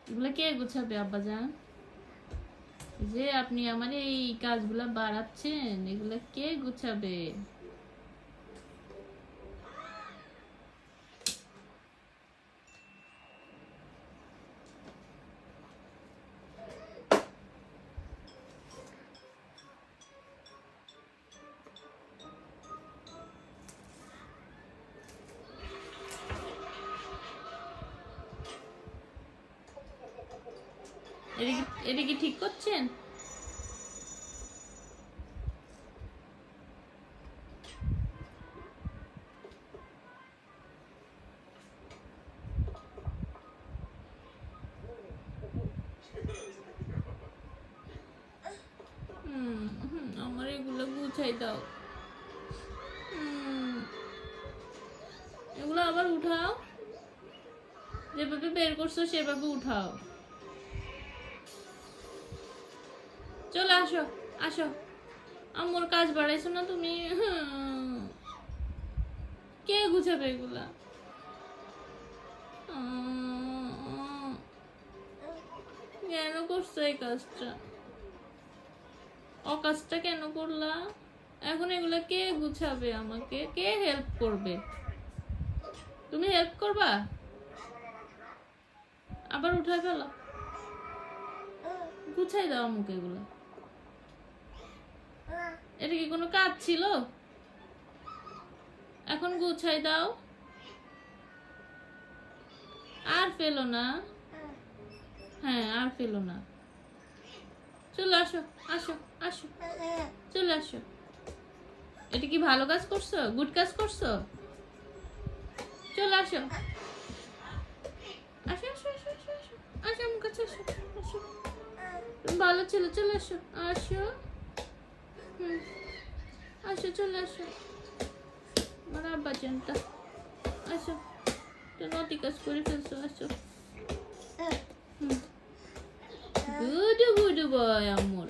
এগুলা কে গুছাবে আব্বাজান? যে আপনি আমার এই কাজগুলা বাড়াচ্ছেন, এগুলা কে গুছাবে? এটা কি ঠিক করছেন? আমার এগুলো গুছাই দাও। এগুলো আবার উঠাও, যেভাবে বের করছো সেভাবে উঠাও। চলে আসো, আসো। আমার কাজ বাড়াইছো না তুমি? কে গুছাবে এগুলা? কেন করছো এই কাজটা? অকাজটা কেন করলা? এখন এগুলা কে গুছাবে? আমাকে কে হেল্প করবে? তুমি হেল্প করবা? আবার উঠাই ফেলো, গুছাই দাও আমাকে এগুলা। এটা কি কোনো কাজ ছিল? এখন গুছাই দাও, আর ফেলো না। হ্যাঁ, আর ফেলো না। চলে আসো, আসো, আসো, চলে আসো। এটা কি ভালো কাজ করছো? গুড কাজ করছো? চলে আসো, আসো, আসো, আসো, আসো, আসো, আসো আমার কাছে, আসো, আসো। ভালো ছিল, চলে আসো, আসো। আসো, চলে আসো আমার আব্বাজানটা। আসো, তো নতি কাজ করে ফেলছো, আসো। গুড গুড বয় আমার।